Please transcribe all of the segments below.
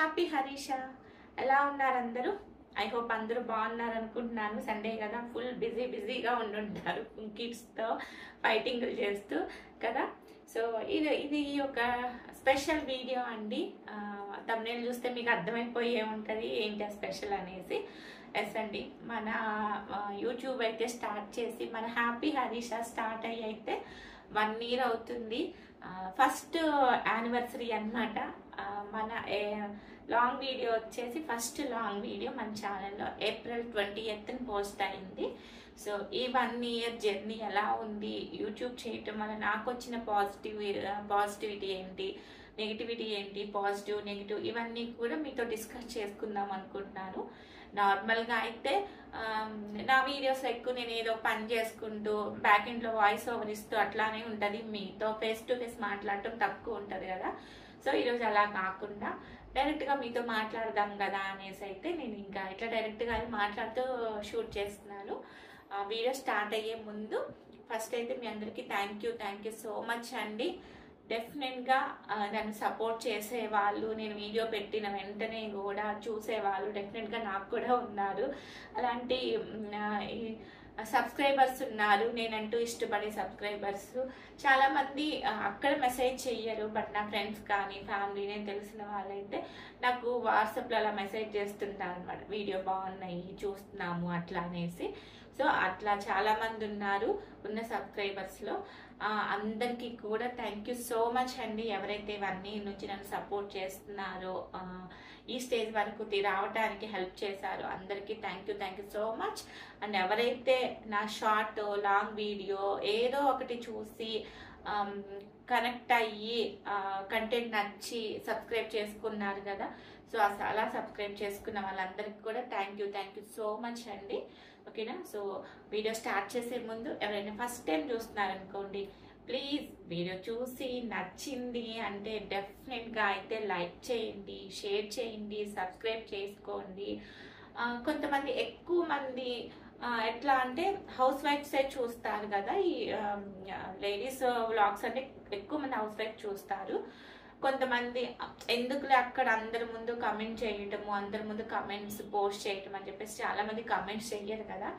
Happy Harisha. ఎలా ఉన్నారు అందరూ? ఐ హోప్ అందరూ బాగున్నారు అనుకుంటున్నాను. సండే కదా, ఫుల్ బిజీగా ఉండుంటారు కిడ్స్తో ఫైటింగ్లు చేస్తూ కదా. సో ఇది ఒక స్పెషల్ వీడియో అండి. తమ్నేల్ చూస్తే మీకు అర్థమైపోయే ఉంటుంది ఏంటి ఆ స్పెషల్ అనేసి. ఎస్ అండి, మన యూట్యూబ్ అయితే స్టార్ట్ చేసి మన హ్యాపీ హరీష స్టార్ట్ అయ్యి అయితే 1 year అవుతుంది. ఫస్ట్ యానివర్సరీ అన్నమాట. మన లాంగ్ వీడియో వచ్చేసి ఫస్ట్ లాంగ్ వీడియో మన ఛానల్లో April 20th పోస్ట్ అయింది. సో ఈ 1 year జర్నీ ఎలా ఉంది, యూట్యూబ్ చేయటం వల్ల నాకు వచ్చిన పాజిటివిటీ ఏంటి, నెగిటివిటీ ఏంటి, పాజిటివ్ నెగిటివ్ ఇవన్నీ కూడా మీతో డిస్కస్ చేసుకుందాం అనుకుంటున్నాను. నార్మల్గా అయితే నా వీడియోస్ ఎక్కువ నేను ఏదో పని చేసుకుంటూ బ్యాక్ ఎండ్లో వాయిస్ ఓవర్ ఇస్తూ అట్లానే ఉంటుంది. మీతో ఫేస్ టు ఫేస్ మాట్లాడటం తక్కువ ఉంటుంది కదా. సో ఈరోజు అలా కాకుండా డైరెక్ట్గా మీతో మాట్లాడదాం కదా అనేసి అయితే నేను ఇంకా ఇట్లా డైరెక్ట్గా మాట్లాడుతూ షూట్ చేస్తున్నాను. వీడియో స్టార్ట్ అయ్యే ముందు ఫస్ట్ అయితే మీ అందరికీ థ్యాంక్ యూ సో మచ్ అండి. డెఫినెట్గా నన్ను సపోర్ట్ చేసేవాళ్ళు, నేను వీడియో పెట్టిన వెంటనే కూడా చూసేవాళ్ళు డెఫినెట్గా నాకు కూడా ఉన్నారు. అలాంటి సబ్స్క్రైబర్స్ ఉన్నారు, నేనంటూ ఇష్టపడే సబ్స్క్రైబర్స్. చాలామంది అక్కడ మెసేజ్ చెయ్యరు, బట్ నా ఫ్రెండ్స్ కానీ ఫ్యామిలీ నేను తెలిసిన వాళ్ళైతే నాకు వాట్సాప్లో అలా మెసేజ్ చేస్తుంటారు అనమాట, వీడియో బాగున్నాయి చూస్తున్నాము అట్లా అనేసి. సో అట్లా చాలామంది ఉన్నారు ఉన్న సబ్స్క్రైబర్స్లో. అందరికీ కూడా థ్యాంక్ యూ సో మచ్ అండి. ఎవరైతే 1 year నుంచి నన్ను సపోర్ట్ చేస్తున్నారో, ఈ స్టేజ్ వరకు రావడానికి హెల్ప్ చేశారో అందరికీ thank you so much. And ఎవరైతే నా షార్ట్ లాంగ్ వీడియో ఏదో ఒకటి చూసి కనెక్ట్ అయ్యి కంటెంట్ నచ్చి సబ్స్క్రైబ్ చేసుకున్నారు కదా, సో అలా సబ్స్క్రైబ్ చేసుకున్న వాళ్ళందరికీ కూడా థ్యాంక్ యూ సో మచ్ అండి. ఓకేనా. సో వీడియో స్టార్ట్ చేసే ముందు ఎవరైనా ఫస్ట్ టైం చూస్తున్నారనుకోండి, ప్లీజ్ వీడియో చూసి నచ్చింది అంటే డెఫినెట్గా అయితే లైక్ చేయండి, షేర్ చేయండి, సబ్స్క్రైబ్ చేసుకోండి. కొంతమంది ఎక్కువ మంది ఎట్లా అంటే హౌస్ వైఫ్సే చూస్తారు కదా, ఈ లేడీస్ వ్లాగ్స్ అంటే ఎక్కువ మంది హౌస్ వైఫ్ చూస్తారు. కొంతమంది ఎందుకులే అక్కడ అందరి ముందు కమెంట్ చేయటము, అందరి ముందు కమెంట్స్ పోస్ట్ చేయటం అని చెప్పేసి చాలా మంది కమెంట్స్ చెయ్యరు కదా.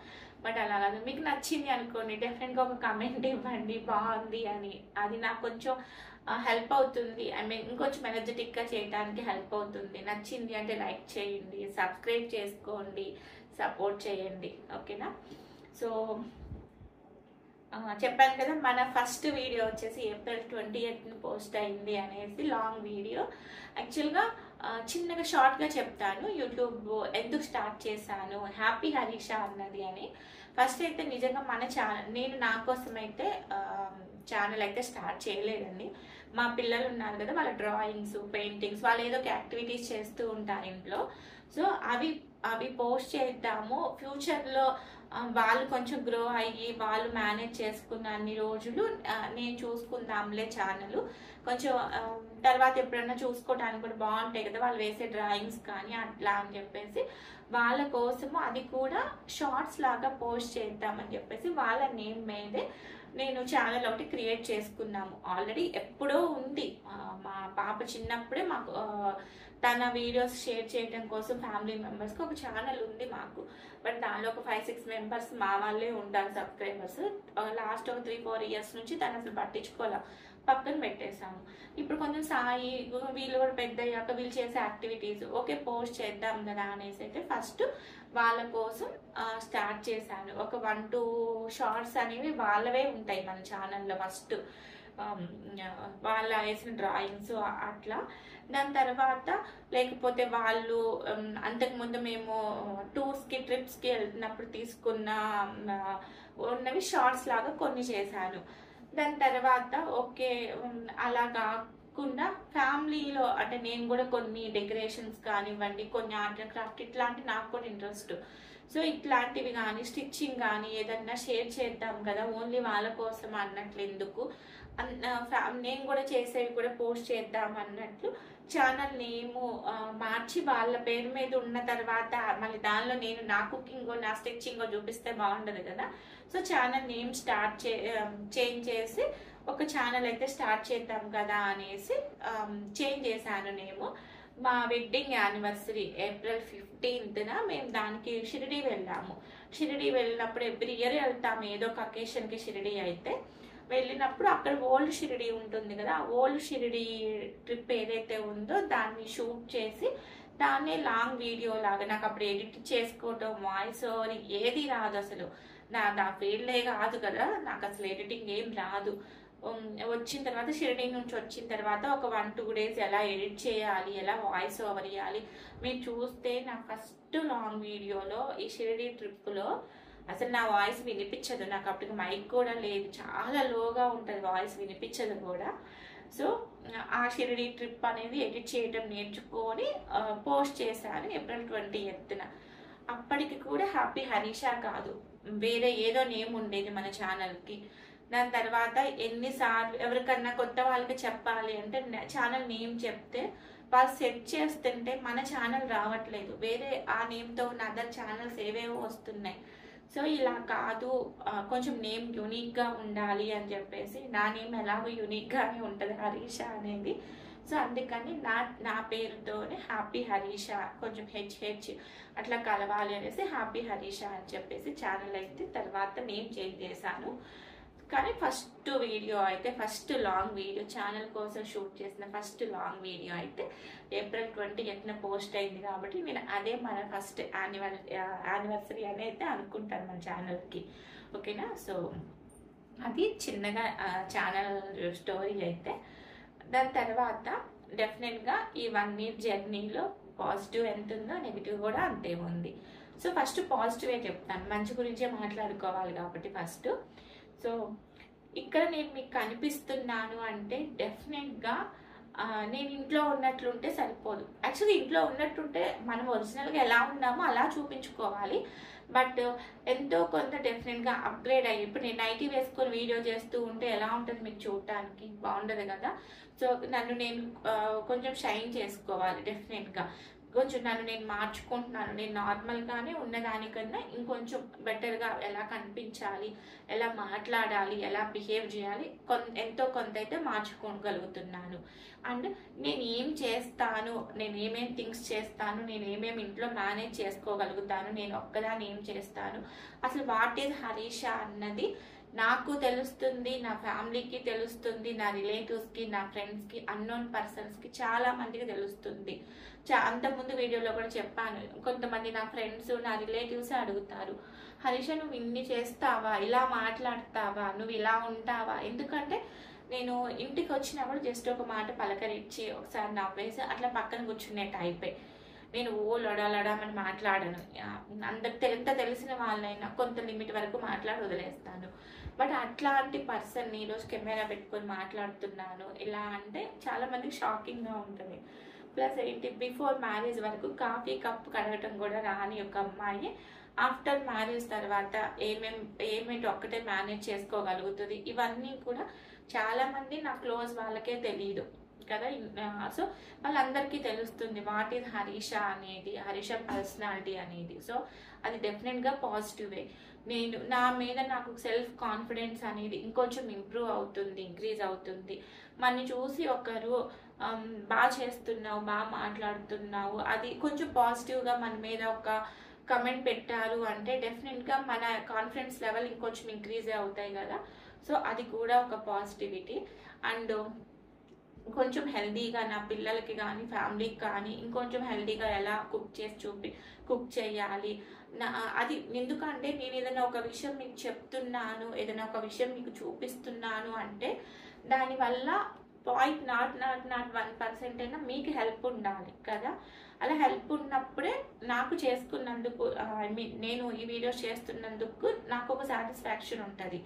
బట్ అలా కాదు, మీకు నచ్చింది అనుకోండి డెఫినెట్గా ఒక కమెంట్ ఇవ్వండి బాగుంది అని. అది నాకు కొంచెం హెల్ప్ అవుతుంది. ఐ మీన్ ఇంకొంచెం ఎనర్జెటిక్గా చేయడానికి హెల్ప్ అవుతుంది. నచ్చింది అంటే లైక్ చేయండి, సబ్స్క్రైబ్ చేసుకోండి, సపోర్ట్ చేయండి. ఓకేనా. సో చెప్పాను కదా, మన ఫస్ట్ వీడియో వచ్చేసి April 20th పోస్ట్ అయింది అనేసి లాంగ్ వీడియో. యాక్చువల్గా చిన్నగా షార్ట్గా చెప్తాను యూట్యూబ్ ఎందుకు స్టార్ట్ చేశాను హ్యాపీ హరీష అన్నది అని. ఫస్ట్ అయితే నిజంగా మన ఛానల్, నేను నా కోసం అయితే ఛానల్ అయితే స్టార్ట్ చేయలేదండి. మా పిల్లలు ఉన్నారు కదా, వాళ్ళ డ్రాయింగ్స్, పెయింటింగ్స్, వాళ్ళు ఏదో ఒక యాక్టివిటీస్ చేస్తూ ఉంటారు ఇంట్లో. సో అవి పోస్ట్ చేద్దాము, ఫ్యూచర్లో వాళ్ళు కొంచెం గ్రో అయ్యి వాళ్ళు మేనేజ్ చేసుకున్న అన్ని రోజులు నేను చూసుకుందాంలే ఛానల్, కొంచెం తర్వాత ఎప్పుడైనా చూసుకోవడానికి కూడా బాగుంటాయి కదా వాళ్ళు వేసే డ్రాయింగ్స్ కానీ అట్లా అని చెప్పేసి వాళ్ళ కోసము అది కూడా షార్ట్స్ లాగా పోస్ట్ చేద్దామని చెప్పేసి వాళ్ళ నేమ్ మీదే నేను ఛానల్ ఒకటి క్రియేట్ చేసుకున్నాము. ఆల్రెడీ ఎప్పుడో ఉంది, మా పాప చిన్నప్పుడే మాకు తన వీడియోస్ షేర్ చేయడం కోసం ఫ్యామిలీ మెంబర్స్కి ఒక ఛానల్ ఉంది మాకు. బట్ దానిలో ఒక 5-6 members మా వాళ్ళే ఉంటారు సబ్స్క్రైబర్స్. లాస్ట్ ఒక 3-4 years నుంచి తను అసలు పట్టించుకోలే, పక్కన పెట్టేశాము. ఇప్పుడు కొంచెం సాయి వీళ్ళు కూడా పెద్ద అయ్యాక వీళ్ళు చేసే యాక్టివిటీస్ ఓకే పోస్ట్ చేద్దాం కదా అనేసి అయితే ఫస్ట్ వాళ్ళ కోసం స్టార్ట్ చేశాను. ఒక 1-2 షార్ట్స్ అనేవి వాళ్ళవే ఉంటాయి మన ఛానల్లో. ఫస్ట్ వాళ్ళ వేసిన డ్రాయింగ్స్ అట్లా. దాని తర్వాత లేకపోతే వాళ్ళు అంతకుముందు మేము టూర్స్కి ట్రిప్స్కి వెళ్తున్నప్పుడు తీసుకున్న ఉన్నవి షార్ట్స్ లాగా కొన్ని చేశాను. దాని తర్వాత ఓకే అలా కాకుండా ఫ్యామిలీలో అంటే నేను కూడా కొన్ని డెకరేషన్స్ కానివ్వండి, కొన్ని ఆర్ట్ అండ్ క్రాఫ్ట్ ఇట్లాంటి నాకు కూడా ఇంట్రెస్ట్. సో ఇట్లాంటివి కానీ స్టిచ్చింగ్ కానీ ఏదన్నా షేర్ చేద్దాం కదా, ఓన్లీ వాళ్ళ కోసం అన్నట్లు ఎందుకు, నేను కూడా చేసేవి కూడా పోస్ట్ చేద్దాం అన్నట్లు ఛానల్ నేము మార్చి వాళ్ళ పేరు మీద ఉన్న తర్వాత మళ్ళీ దానిలో నేను నా కుకింగో నా స్టిచ్చింగో చూపిస్తే బాగుండదు కదా. సో ఛానల్ నేమ్ చేంజ్ చేసి ఒక ఛానల్ అయితే స్టార్ట్ చేద్దాం కదా అనేసి చేంజ్ చేశాను నేము. మా వెడ్డింగ్ యానివర్సరీ ఏప్రిల్ 15న మేము దానికి షిరిడి వెళ్ళాము. షిరిడి వెళ్ళినప్పుడు ఎవ్రీ ఇయర్ వెళ్తాము ఏదో ఒక అకేషన్కి. షిరిడి అయితే వెళ్ళినప్పుడు అక్కడ ఓల్డ్ షిరిడి ఉంటుంది కదా, ఆ ఓల్డ్ షిరిడి ట్రిప్ ఏదైతే ఉందో దాన్ని షూట్ చేసి దాన్నే లాంగ్ వీడియో లాగా, నాకు అప్పుడు ఎడిట్ చేసుకోవటం వాయిస్ ఓవర్ ఏది రాదు అసలు, నా ఫీల్డే కాదు కదా, నాకు అసలు ఎడిటింగ్ ఏం రాదు. వచ్చిన తర్వాత షిరిడి నుంచి వచ్చిన తర్వాత ఒక 1-2 days ఎలా ఎడిట్ చేయాలి, ఎలా వాయిస్ ఓవర్ ఇవ్వాలి మీరు చూస్తే నా ఫస్ట్ లాంగ్ వీడియోలో ఈ షిరిడి ట్రిప్లో అసలు నా వాయిస్ వినిపించదు. నాకు అప్పటికి మైక్ కూడా లేదు, చాలా లోగా ఉంటుంది వాయిస్, వినిపించదు కూడా. సో ఆ షిరిడి ట్రిప్ అనేది ఎడిట్ చేయడం నేర్చుకొని పోస్ట్ చేశాను ఏప్రిల్ 20th. అప్పటికి కూడా హ్యాపీ హరీష కాదు, వేరే ఏదో నేమ్ ఉండేది మన ఛానల్కి. దాని తర్వాత ఎన్నిసార్లు ఎవరికన్నా కొత్త వాళ్ళకి చెప్పాలి అంటే ఛానల్ నేమ్ చెప్తే వాళ్ళు సెట్ చేస్తుంటే మన ఛానల్ రావట్లేదు, వేరే ఆ నేమ్తో ఉన్న అదర్ ఛానల్స్ ఏవేవో వస్తున్నాయి. సో ఇలా కాదు, కొంచెం నేమ్ యూనిక్గా ఉండాలి అని చెప్పేసి, నా నేమ్ ఎలాగో యూనిక్గానే ఉంటుంది హరీష అనేది. సో అందుకని నా పేరుతోనే హ్యాపీ హరీష, కొంచెం హెచ్ అట్లా కలవాలి అనేసి హ్యాపీ హరీష అని చెప్పేసి ఛానల్ అయితే తర్వాత నేమ్ చేంజ్ చేశాను. కానీ ఫస్ట్ వీడియో అయితే, ఫస్ట్ లాంగ్ వీడియో ఛానల్ కోసం షూట్ చేసిన ఫస్ట్ లాంగ్ వీడియో అయితే ఏప్రిల్ 20th పోస్ట్ అయింది. కాబట్టి నేను అదే మన ఫస్ట్ యానివర్సరీ అని అయితే అనుకుంటాను మన ఛానల్కి. ఓకేనా? సో అది చిన్నగా ఛానల్ స్టోరీ అయితే. దాని తర్వాత డెఫినెట్గా ఈ 1 year జర్నీలో పాజిటివ్ ఎంత ఉందో నెగిటివ్ కూడా అంతే ఉంది. సో ఫస్ట్ పాజిటివే చెప్తాను, మంచి గురించే మాట్లాడుకోవాలి కాబట్టి ఫస్ట్. సో ఇక్కడ నేను మీకు కనిపిస్తున్నాను అంటే డెఫినెట్గా నేను ఇంట్లో ఉన్నట్లుంటే సరిపోదు. యాక్చువల్లీ ఇంట్లో ఉన్నట్టుంటే మనం ఒరిజినల్గా ఎలా ఉన్నామో అలా చూపించుకోవాలి. బట్ ఎంతో కొంత డెఫినెట్గా అప్గ్రేడ్ అయ్యి, ఇప్పుడు నేను నైటీ వేసుకొని వీడియో చేస్తూ ఉంటే ఎలా ఉంటుంది మీకు చూడటానికి, బాగుండదు కదా. సో నన్ను నేను కొంచెం షైన్ చేసుకోవాలి డెఫినెట్గా. కొంచెం నన్ను నేను మార్చుకుంటున్నాను, నేను నార్మల్గానే ఉన్నదానికన్నా ఇంకొంచెం బెటర్గా ఎలా కనిపించాలి, ఎలా మాట్లాడాలి, ఎలా బిహేవ్ చేయాలి, ఎంతో కొంత అయితే మార్చుకోగలుగుతున్నాను. అండ్ నేను ఏం చేస్తాను, నేను ఏమేమి థింగ్స్ చేస్తాను, నేను ఏమేమి ఇంట్లో మేనేజ్ చేసుకోగలుగుతాను, నేను ఒక్కదాన్ని ఏం చేస్తాను, అసలు వాట్ ఈజ్ హరీష అన్నది నాకు తెలుస్తుంది, నా ఫ్యామిలీకి తెలుస్తుంది, నా రిలేటివ్స్కి, నా ఫ్రెండ్స్కి, అన్నోన్ పర్సన్స్కి చాలా మందికి తెలుస్తుంది. అంతకుముందు వీడియోలో కూడా చెప్పాను, కొంతమంది నా ఫ్రెండ్స్, నా రిలేటివ్స్ అడుగుతారు, హరీష నువ్వు ఇన్ని చేస్తావా, ఇలా మాట్లాడతావా, నువ్వు ఇలా ఉంటావా? ఎందుకంటే నేను ఇంటికి వచ్చినప్పుడు జస్ట్ ఒక మాట పలకరించి ఒకసారి నవ్వేసి అట్లా పక్కన కూర్చునే టైపే. నేను లొడమని మాట్లాడను. అందరికి ఎంత తెలిసిన వాళ్ళైనా కొంత లిమిట్ వరకు మాట్లాడి వదిలేస్తాను. బట్ అట్లాంటి పర్సన్ ఈరోజు కెమెరా పెట్టుకొని మాట్లాడుతున్నాను ఇలా అంటే చాలా మందికి షాకింగ్గా ఉంటుంది. ప్లస్ ఏంటి, బిఫోర్ మ్యారేజ్ వరకు కాఫీ కప్ కడగటం కూడా రాని ఒక అమ్మాయి ఆఫ్టర్ మ్యారేజ్ తర్వాత ఏమేంటి ఒక్కటే మేనేజ్ చేసుకోగలుగుతుంది. ఇవన్నీ కూడా చాలా మంది నా క్లోజ్ వాళ్ళకే తెలియదు కదా. సో వాళ్ళందరికీ తెలుస్తుంది వాట్ ఈజ్ హరీష అనేది, హరీష పర్సనాలిటీ అనేది. సో అది డెఫినెట్గా పాజిటివే. నా మీద నాకు సెల్ఫ్ కాన్ఫిడెన్స్ అనేది ఇంకొంచెం ఇంప్రూవ్ అవుతుంది, ఇంక్రీజ్ అవుతుంది. మనని చూసి ఒకరు బాగా చేస్తున్నావు, బాగా మాట్లాడుతున్నావు, అది కొంచెం పాజిటివ్గా మన మీద ఒక కమెంట్ పెట్టారు అంటే డెఫినెట్గా మన కాన్ఫిడెన్స్ లెవెల్ ఇంకొంచెం ఇంక్రీజ్ అవుతాయి కదా. సో అది కూడా ఒక పాజిటివిటీ. అండ్ కొంచెం హెల్దీగా నా పిల్లలకి కానీ ఫ్యామిలీకి కానీ ఇంకొంచెం హెల్దీగా ఎలా కుక్ చేయాలి అది. ఎందుకంటే నేను ఏదైనా ఒక విషయం మీకు చెప్తున్నాను, ఏదైనా ఒక విషయం మీకు చూపిస్తున్నాను అంటే దానివల్ల 0.001% అయినా మీకు హెల్ప్ ఉండాలి కదా. అలా హెల్ప్ ఉన్నప్పుడే నాకు చేసుకున్నందుకు, ఐ మీన్ నేను ఈ వీడియోస్ చేస్తున్నందుకు నాకు ఒక సాటిస్ఫాక్షన్ ఉంటుంది.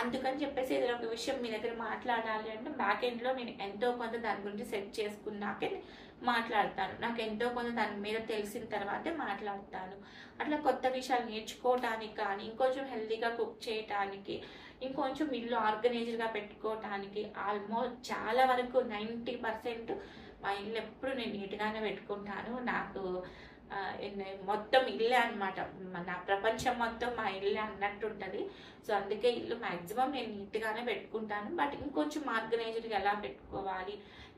అందుకని చెప్పేసి ఏదైనా ఒక విషయం మీ దగ్గర మాట్లాడాలి అంటే బ్యాక్ ఎండ్లో నేను ఎంతో కొంత దాని గురించి సెట్ చేసుకున్నాకే మాట్లాడతాను. నాకు ఎంతో కొంత దాని మీద తెలిసిన తర్వాతే మాట్లాడతాను. అట్లా కొత్త విషయాలు నేర్చుకోవటానికి కానీ, ఇంకొంచెం హెల్తీగా కుక్ చేయటానికి, ఇంకొంచెం ఇల్లు ఆర్గనైజ్డ్గా పెట్టుకోవటానికి, ఆల్మోస్ట్ చాలా వరకు 90% మా ఇల్లు ఎప్పుడు నేను నీట్గానే పెట్టుకుంటాను. నాకు మొత్తం ఇల్లే అనమాట, నా ప్రపంచం మొత్తం మా ఇల్లే అన్నట్టు ఉంటుంది. సో అందుకే ఇల్లు మ్యాక్సిమం నేను నీట్గానే పెట్టుకుంటాను. బట్ ఇంకొంచెం ఆర్గనైజ్డ్గా ఎలా పెట్టుకోవాలి,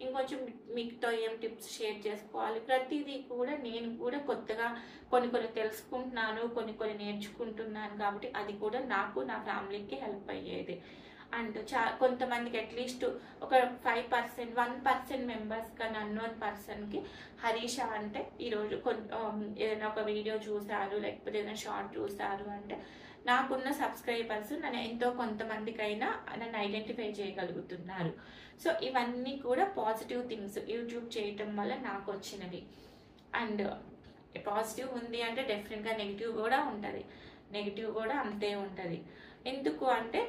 ఇంకొంచెం మీతో ఏం టిప్స్ షేర్ చేసుకోవాలి, ప్రతిదీ కూడా నేను కూడా కొత్తగా కొన్ని తెలుసుకుంటున్నాను, కొన్ని నేర్చుకుంటున్నాను. కాబట్టి అది కూడా నాకు నా ఫ్యామిలీకి హెల్ప్ అయ్యేది. అండ్ కొంతమందికి అట్లీస్ట్ ఒక 5%, 1% మెంబర్స్ కానీ అన్నోన్ పర్సన్కి హరీష అంటే ఈరోజు ఏదైనా ఒక వీడియో చూసారు, లేకపోతే ఏదైనా షార్ట్ చూసారు అంటే నాకున్న సబ్స్క్రైబర్స్ నన్ను ఎంతో కొంతమందికైనా నన్ను ఐడెంటిఫై చేయగలుగుతున్నారు. సో ఇవన్నీ కూడా పాజిటివ్ థింగ్స్ యూట్యూబ్ చేయటం వల్ల నాకు వచ్చినవి. అండ్ పాజిటివ్ ఉంది అంటే డెఫినెట్గా నెగిటివ్ కూడా ఉంటుంది, నెగిటివ్ కూడా అంతే ఉంటుంది. ఎందుకు అంటే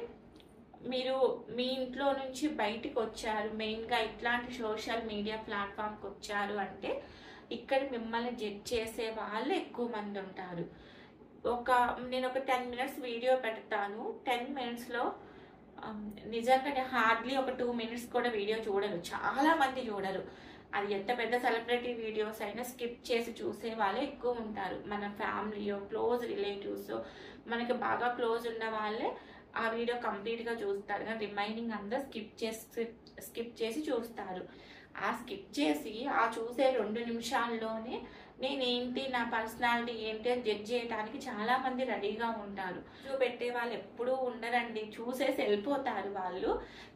మీరు మీ ఇంట్లో నుంచి బయటికి వచ్చారు, మెయిన్గా ఇట్లాంటి సోషల్ మీడియా ప్లాట్ఫామ్కి వచ్చారు అంటే ఇక్కడ మిమ్మల్ని జడ్జ్ చేసే వాళ్ళు ఎక్కువ మంది ఉంటారు. నేను ఒక 10 minutes వీడియో పెడతాను, 10 minutesలో నిజంగా హార్డ్లీ ఒక 2 minutes కూడా వీడియో చూడరు, చాలా మంది చూడరు. అది ఎంత పెద్ద సెలబ్రిటీ వీడియోస్ అయినా స్కిప్ చేసి చూసే వాళ్ళే ఎక్కువ ఉంటారు. మన ఫ్యామిలీయో క్లోజ్ రిలేటివ్స్ మనకి బాగా క్లోజ్ ఉన్న వాళ్ళే ఆ వీడియో కంప్లీట్గా చూస్తారు, కానీ రిమైనింగ్ అందరూ స్కిప్ చేసి చూస్తారు. ఆ స్కిప్ చేసి ఆ చూసే 2 నిమిషాల్లోనే నేనేంటి, నా పర్సనాలిటీ ఏంటి అని జడ్జ్ చేయడానికి చాలా మంది రెడీగా ఉంటారు. చూపెట్టే వాళ్ళు ఎప్పుడూ ఉండరండి, చూసేసి వెళ్ళిపోతారు వాళ్ళు.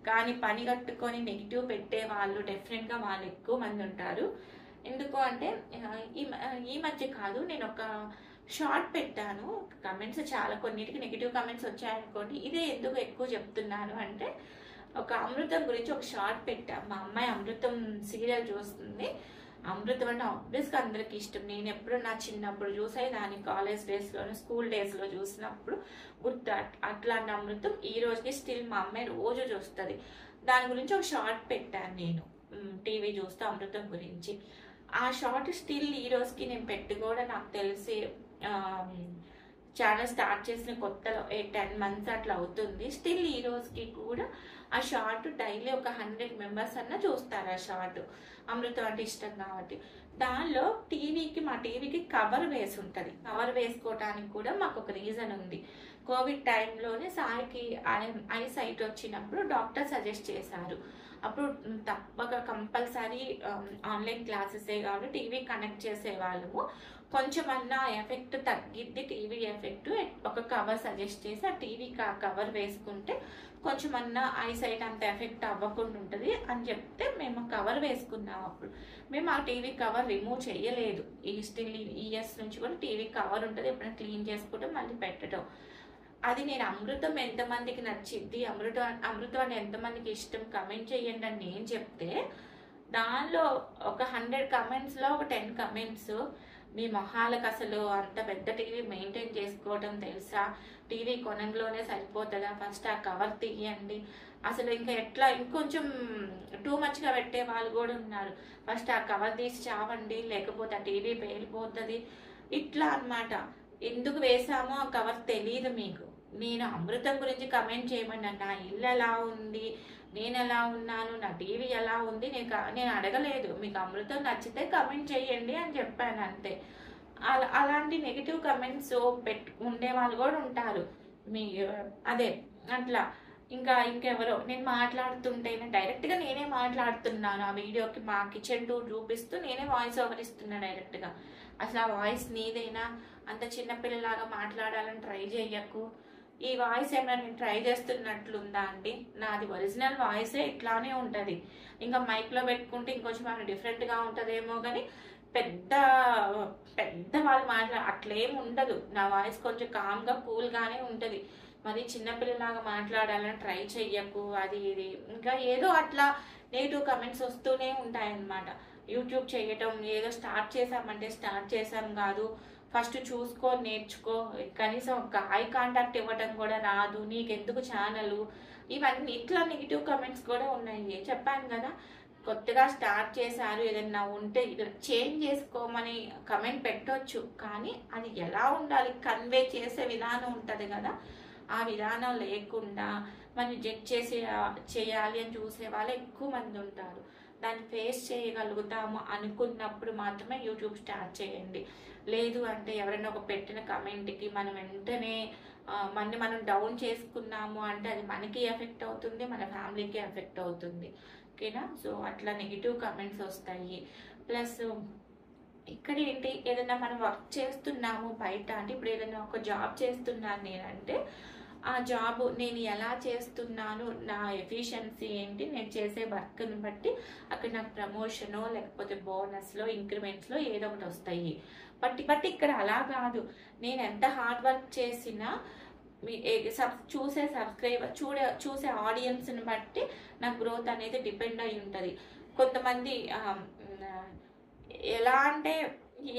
కానీ పని కట్టుకొని నెగిటివ్ పెట్టే వాళ్ళు డెఫినెట్గా వాళ్ళు ఎక్కువ మంది ఉంటారు. ఎందుకు అంటే ఈ మధ్య కాదు, నేను ఒక షార్ట్ పెట్టాను, కమెంట్స్ చాలా కొన్నిటికి నెగిటివ్ కమెంట్స్ వచ్చాయనుకోండి. ఇదే ఎందుకు ఎక్కువ చెప్తున్నాను అంటే ఒక అమృతం గురించి ఒక షార్ట్ పెట్టా. మా అమ్మాయి అమృతం సీరియల్ చూస్తుంది. అమృతం అంటే ఆబ్వియస్గా అందరికి ఇష్టం. నేను ఎప్పుడు నా చిన్నప్పుడు చూసాయి దాన్ని, కాలేజ్ డేస్లోనే స్కూల్ డేస్లో చూసినప్పుడు గుర్తు. అట్లాంటి అమృతం ఈ రోజుకి స్టిల్ మా అమ్మాయి రోజు చూస్తుంది. దాని గురించి ఒక షార్ట్ పెట్టాను నేను, టీవీ చూస్తూ అమృతం గురించి. ఆ షార్ట్ స్టిల్ ఈ రోజుకి నేను పెట్టి కూడా నాకు తెలిసి ఛానల్ స్టార్ట్ చేసిన కొత్తలో 10 months అట్లా అవుతుంది. స్టిల్ ఈ రోజుకి కూడా ఆ షార్ట్ డైలీ ఒక 100 members అన్న చూస్తారు. ఆ షార్ట్ అమృతం అంటే ఇష్టం కాబట్టి. దానిలో మా టీవీకి కవర్ వేసి ఉంటుంది. కవర్ వేసుకోవడానికి కూడా మాకు ఒక రీజన్ ఉంది. కోవిడ్ టైంలోనే సాయికి ఐ సైట్ వచ్చినప్పుడు డాక్టర్ సజెస్ట్ చేశారు. అప్పుడు తప్పక కంపల్సరీ ఆన్లైన్ క్లాసెసే కాబట్టి టీవీ కనెక్ట్ చేసేవాళ్ళము. కొంచెమన్నా ఎఫెక్ట్ తగ్గిద్ది, టీవీ ఎఫెక్ట్, ఒక కవర్ సజెస్ట్ చేసి ఆ టీవీకి ఆ కవర్ వేసుకుంటే కొంచెమన్నా ఐ సైట్ అంత ఎఫెక్ట్ అవ్వకుండా ఉంటుంది అని చెప్తే మేము కవర్ వేసుకున్నాం. అప్పుడు మేము ఆ టీవీ కవర్ రిమూవ్ చేయలేదు. స్టిల్ ఇయర్స్ నుంచి కూడా టీవీ కవర్ ఉంటుంది, ఎప్పుడైనా క్లీన్ చేసుకుంటే మళ్ళీ పెట్టడం. అది నేను అమృతం ఎంతమందికి నచ్చింది, అమృతం అని ఎంతమందికి ఇష్టం కమెంట్ చేయండి అని నేను చెప్తే దానిలో ఒక 100 commentsలో ఒక 10 comments మీ మొహాలకు అసలు అంత పెద్ద టీవీ మెయింటైన్ చేసుకోవడం తెలుసా, టీవీ కొనంలోనే సరిపోతుందా, ఫస్ట్ ఆ కవర్ తీయండి, అసలు ఇంకొంచెం టూ మచ్గా పెట్టే వాళ్ళు కూడా ఉన్నారు, ఫస్ట్ ఆ కవర్ తీసి చావండి లేకపోతే ఆ టీవీ పేలిపోతుంది, ఇట్లా అన్నమాట. ఎందుకు వేసామో ఆ కవర్ తెలియదు మీకు. నేను అమృతం గురించి కమెంట్ చేయమన్నా, నా ఇల్లు ఎలా ఉంది, నేను ఎలా ఉన్నాను, నా టీవీ ఎలా ఉంది నేను అడగలేదు. మీకు అమృతం నచ్చితే కమెంట్ చేయండి అని చెప్పాను అంతే. అలాంటి నెగిటివ్ కమెంట్స్ ఉండే వాళ్ళు కూడా ఉంటారు. అదే అట్లా ఇంకెవరో నేను మాట్లాడుతుంటే డైరెక్ట్గా నేనే మాట్లాడుతున్నాను. ఆ వీడియోకి మా కిచెన్ టూర్ చూపిస్తూ నేనే వాయిస్ ఓవర్ ఇస్తున్నా డైరెక్ట్గా. అసలు ఆ వాయిస్ నీదైనా, అంత చిన్నపిల్లలాగా మాట్లాడాలని ట్రై చేయకు. ఈ వాయిస్ ఏమైనా నేను ట్రై చేస్తున్నట్లుందా అండి? నాది ఒరిజినల్ వాయిసే ఇట్లానే ఉంటుంది. ఇంకా మైక్లో పెట్టుకుంటే ఇంకొంచెం ఏమైనా డిఫరెంట్గా ఉంటుందేమో, కానీ పెద్ద వాళ్ళు అట్లేం ఉండదు. నా వాయిస్ కొంచెం కామ్గా కూల్గానే ఉంటుంది. మరి చిన్నపిల్లలాగా మాట్లాడాలని ట్రై చెయ్యకు, అది ఇది ఇంకా ఏదో అట్లా నెగిటివ్ కమెంట్స్ వస్తూనే ఉంటాయన్నమాట. యూట్యూబ్ చేయటం ఏదో స్టార్ట్ చేసామంటే స్టార్ట్ చేసాం కాదు, ఫస్ట్ చూసుకో, నేర్చుకో, కనీసం ఒక ఐ కాంటాక్ట్ ఇవ్వడం కూడా రాదు, నీకెందుకు ఛానల్, ఇవన్నీ ఇట్లా నెగిటివ్ కమెంట్స్ కూడా ఉన్నాయి. చెప్పాను కదా, కొత్తగా స్టార్ట్ చేశారు, ఏదన్నా ఉంటే ఇట్లా చేంజ్ చేసుకోమని కమెంట్ పెట్టొచ్చు, కానీ అది ఎలా ఉండాలి, కన్వే చేసే విధానం ఉంటుంది కదా, ఆ విధానం లేకుండా మనం జడ్జ్ చేయాలి అని చూసే వాళ్ళు ఎక్కువ మంది ఉంటారు. దాన్ని ఫేస్ చేయగలుగుతాము అనుకున్నప్పుడు మాత్రమే యూట్యూబ్ స్టార్ట్ చేయండి. లేదు అంటే ఎవరైనా ఒక పెట్టిన కమెంట్కి మనం వెంటనే మనం డౌన్ చేసుకున్నాము అంటే అది మనకి ఎఫెక్ట్ అవుతుంది, మన ఫ్యామిలీకి ఎఫెక్ట్ అవుతుంది. ఓకేనా. సో అట్లా నెగిటివ్ కమెంట్స్ వస్తాయి. ప్లస్ ఇక్కడ ఏంటి, ఏదైనా మనం వర్క్ చేస్తున్నాము బయట అంటే, ఇప్పుడు ఏదైనా ఒక జాబ్ చేస్తున్నాను నేనంటే ఆ జాబ్ నేను ఎలా చేస్తున్నాను, నా ఎఫిషియన్సీ ఏంటి, నేను చేసే వర్క్ని బట్టి అక్కడ నాకు ప్రమోషనో లేకపోతే బోనస్లో ఇంక్రిమెంట్స్లో ఏదో ఒకటి వస్తాయి. బట్ ఇక్కడ అలా కాదు. నేను ఎంత హార్డ్ వర్క్ చేసినా చూసే సబ్స్క్రైబర్ చూసే ఆడియన్స్ని బట్టి నా గ్రోత్ అనేది డిపెండ్ అయి ఉంటుంది. కొంతమంది ఎలా అంటే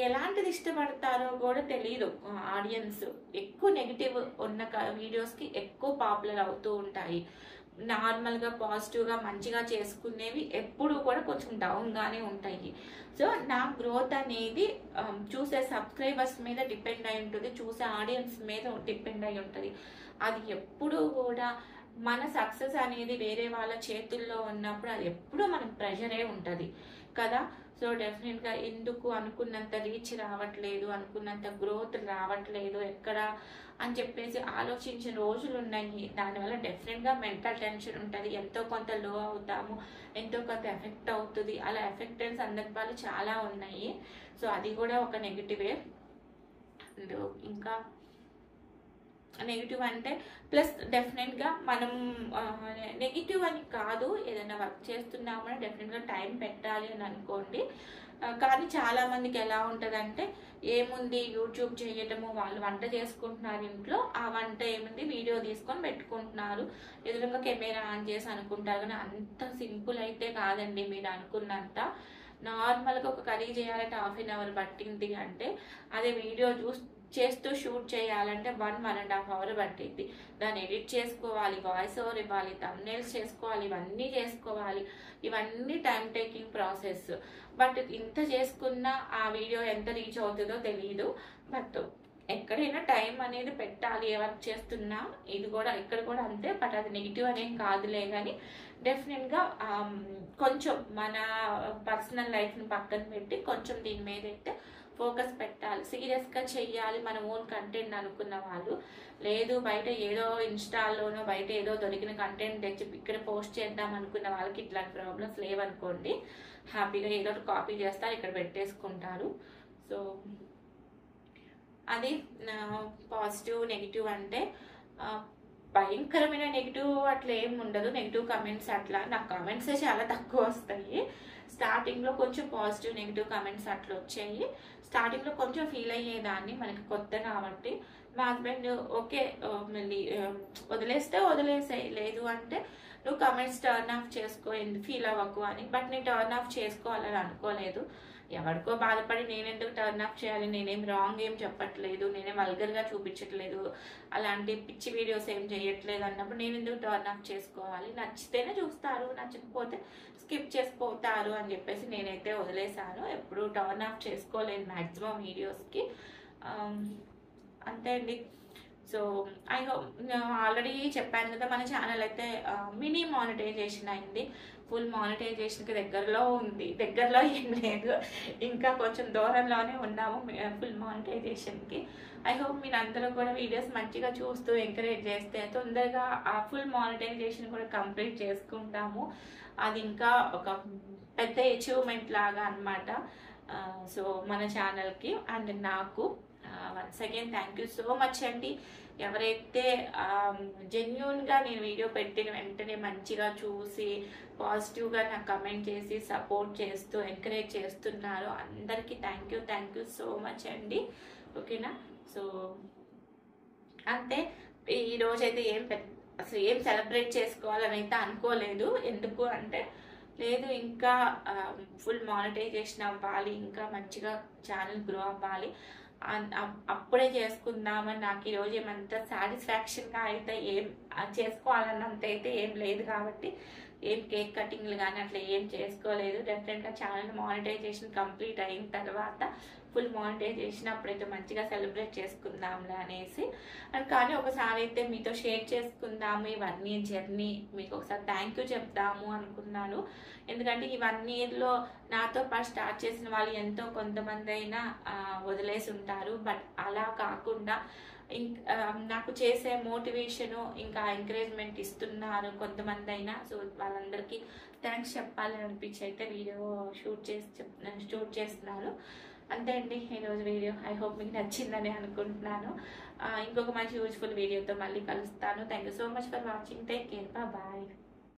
ఎలాంటిది ఇష్టపడతారో కూడా తెలియదు ఆడియన్స్. ఎక్కువ నెగిటివ్ ఉన్న వీడియోస్కి ఎక్కువ పాపులర్ అవుతూ ఉంటాయి. నార్మల్గా పాజిటివ్గా మంచిగా చేసుకునేవి ఎప్పుడు కూడా కొంచెం డౌన్గానే ఉంటాయి. సో నా గ్రోత్ అనేది చూసే సబ్స్క్రైబర్స్ మీద డిపెండ్ అయి ఉంటుంది, చూసే ఆడియన్స్ మీద డిపెండ్ అయి ఉంటుంది. అది ఎప్పుడు కూడా మన సక్సెస్ అనేది వేరే వాళ్ళ చేతుల్లో ఉన్నప్పుడు అది ఎప్పుడూ మనకు ప్రెషరే ఉంటుంది కదా. సో డెఫినెట్గా ఎందుకు అనుకున్నంత రీచ్ రావట్లేదు, అనుకున్నంత గ్రోత్ రావట్లేదు ఎక్కడ అని చెప్పేసి ఆలోచించిన రోజులు ఉన్నాయి. దానివల్ల డెఫినెట్గా మెంటల్ టెన్షన్ ఉంటుంది, ఎంతో కొంత లో అవుతాము, ఎంతో కొంత ఎఫెక్ట్ అవుతుంది. అలా ఎఫెక్ట్ అయిన సందర్భాలు చాలా ఉన్నాయి. సో అది కూడా ఒక నెగిటివే. ఇంకా నెగిటివ్ అంటే ప్లస్ డెఫినెట్గా మనం నెగిటివ్ అని కాదు, ఏదైనా వర్క్ చేస్తున్నామని డెఫినెట్గా టైం పెట్టాలి అని అనుకోండి. కానీ చాలామందికి ఎలా ఉంటుందంటే, ఏముంది యూట్యూబ్ చేయటము, వాళ్ళు వంట చేసుకుంటున్నారు ఇంట్లో, ఆ వంట ఏముంది వీడియో తీసుకొని పెట్టుకుంటున్నారు, ఎదురుగా కెమెరా ఆన్ చేసి అనుకుంటారు. కానీ అంత సింపుల్ అయితే కాదండి. మీరు అనుకున్నంత నార్మల్గా ఒక కర్రీ చేయాలంటే 1/2 అవర్ పట్టింది అంటే, అదే వీడియో చేస్తూ షూట్ చేయాలంటే 1-1.5 అవర్ పట్టింది. దాన్ని ఎడిట్ చేసుకోవాలి, వాయిస్ ఓవర్ ఇవ్వాలి, థంబ్నెయిల్స్ చేసుకోవాలి, ఇవన్నీ చేసుకోవాలి. ఇవన్నీ టైం టేకింగ్ ప్రాసెస్. బట్ ఇంత చేసుకున్నా ఆ వీడియో ఎంత రీచ్ అవుతుందో తెలియదు. బట్ ఎక్కడైనా టైం అనేది పెట్టాలి ఏ వర్క్ చేస్తున్నా. ఇది కూడా ఇక్కడ కూడా అంతే. బట్ అది నెగిటివ్ అనేం కాదులే. కానీ డెఫినెట్గా కొంచెం మన పర్సనల్ లైఫ్ని పక్కన పెట్టి కొంచెం దీని మీద అయితే ఫోకస్ పెట్టాలి, సీరియస్గా చెయ్యాలి. మన ఓన్ కంటెంట్ అనుకున్న వాళ్ళు, లేదు బయట ఏదో ఇన్స్టాల్లోనో బయట ఏదో దొరికిన కంటెంట్ తెచ్చి ఇక్కడ పోస్ట్ చేద్దాం అనుకున్న వాళ్ళకి ఇట్లాంటి ప్రాబ్లమ్స్ లేవనుకోండి. హ్యాపీగా ఏదో ఒకటి కాపీ చేస్తారు, ఇక్కడ పెట్టేసుకుంటారు. సో అది పాజిటివ్. నెగిటివ్ అంటే భయంకరమైన నెగిటివ్ అట్లా ఏం ఉండదు. నెగిటివ్ కమెంట్స్ అట్లా నాకు కమెంట్సే చాలా తక్కువ వస్తాయి. స్టార్టింగ్లో కొంచెం పాజిటివ్ నెగిటివ్ కమెంట్స్ అట్లా వచ్చాయి. స్టార్టింగ్లో కొంచెం ఫీల్ అయ్యేదాన్ని, మనకి కొత్త కాబట్టి. మా హస్బెండ్ ఓకే మళ్ళీ వదిలేస్తే వదిలేసాయి, లేదు అంటే నువ్వు కమెంట్స్ టర్న్ ఆఫ్ చేసుకో, ఫీల్ అవ్వకు అని. బట్ నేను టర్న్ ఆఫ్ చేసుకోవాలని అనుకోలేదు. ఎవరికో బాధపడి నేనెందుకు టర్న్ ఆఫ్ చేయాలి, నేనేం రాంగ్ ఏం చెప్పట్లేదు, నేనేం వల్గర్గా చూపించట్లేదు, అలాంటి పిచ్చి వీడియోస్ ఏం చేయట్లేదు అన్నప్పుడు నేను ఎందుకు టర్న్ ఆఫ్ చేసుకోవాలి. నచ్చితేనే చూస్తారు, నచ్చకపోతే స్కిప్ చేసిపోతారు అని చెప్పేసి నేనైతే వదిలేసాను. ఎప్పుడు టర్న్ ఆఫ్ చేసుకోలేదు మ్యాక్సిమం వీడియోస్కి. అంతే అండి. సో ఐ హోప్, ఆల్రెడీ చెప్పాను కదా మన ఛానల్ అయితే మినీ మానిటైజేషన్ అయింది. ఫుల్ మానిటైజేషన్కి దగ్గరలో ఉంది. దగ్గరలో ఏం లేదు, ఇంకా కొంచెం దూరంలోనే ఉన్నాము ఫుల్ మానిటైజేషన్కి. ఐ హోప్ మీరు అందరూ కూడా వీడియోస్ మంచిగా చూస్తూ ఎంకరేజ్ చేస్తే తొందరగా ఆ ఫుల్ మానిటైజేషన్ కూడా కంప్లీట్ చేసుకుంటాము. అది ఇంకా ఒక పెద్ద అచీవ్మెంట్ లాగా అనమాట. సో మన ఛానల్కి అండ్ నాకు once again thank you so much అండి. ఎవరైతే జెన్యూన్గా నేను వీడియో పెట్టిన వెంటనే మంచిగా చూసి పాజిటివ్గా నాకు కమెంట్ చేసి సపోర్ట్ చేస్తూ ఎంకరేజ్ చేస్తున్నారో అందరికీ థ్యాంక్ యూ సో మచ్ అండి. ఓకేనా. సో అంతే. ఈరోజైతే అసలు ఏం సెలబ్రేట్ చేసుకోవాలని అయితే అనుకోలేదు. ఎందుకు అంటే లేదు, ఇంకా ఫుల్ మానిటైజేషన్ అవ్వాలి, ఇంకా మంచిగా ఛానల్ గ్రో అవ్వాలి, అప్పుడే చేసుకుందామని నాకు ఈరోజు ఏమంత సాటిస్ఫాక్షన్గా అయితే ఏం చేసుకోవాలన్నంత అయితే ఏం లేదు. కాబట్టి ఏం కేక్ కటింగ్లు కానీ అట్లా ఏం చేసుకోలేదు. డెఫినెట్గా ఛానల్ మానిటైజేషన్ కంప్లీట్ అయిన తర్వాత ఫుల్ మానిటైజేషన్ అప్పుడైతే మంచిగా సెలబ్రేట్ చేసుకుందాంలే అనేసి. అండ్ కానీ ఒకసారి అయితే మీతో షేర్ చేసుకుందాము ఈ 1 year జర్నీ, మీకు ఒకసారి థ్యాంక్ యూ చెప్దాము అనుకున్నాను. ఎందుకంటే ఈ 1 yearలో నాతో పాటు స్టార్ట్ చేసిన వాళ్ళు ఎంతో కొంతమంది అయినా వదిలేసి ఉంటారు. బట్ అలా కాకుండా నాకు చేసే మోటివేషను ఇంకా ఎంకరేజ్మెంట్ ఇస్తున్నారు కొంతమంది అయినా. సో వాళ్ళందరికీ థ్యాంక్స్ చెప్పాలని అనిపించి అయితే వీడియో షూట్ చేస్తున్నాను. అంతే అండి ఈరోజు వీడియో. ఐ హోప్ మీకు నచ్చిందని అనుకుంటున్నాను. ఇంకొక మంచి యూజ్ఫుల్ వీడియోతో మళ్ళీ కలుస్తాను. Thank you so much for watching. Take care. Bye.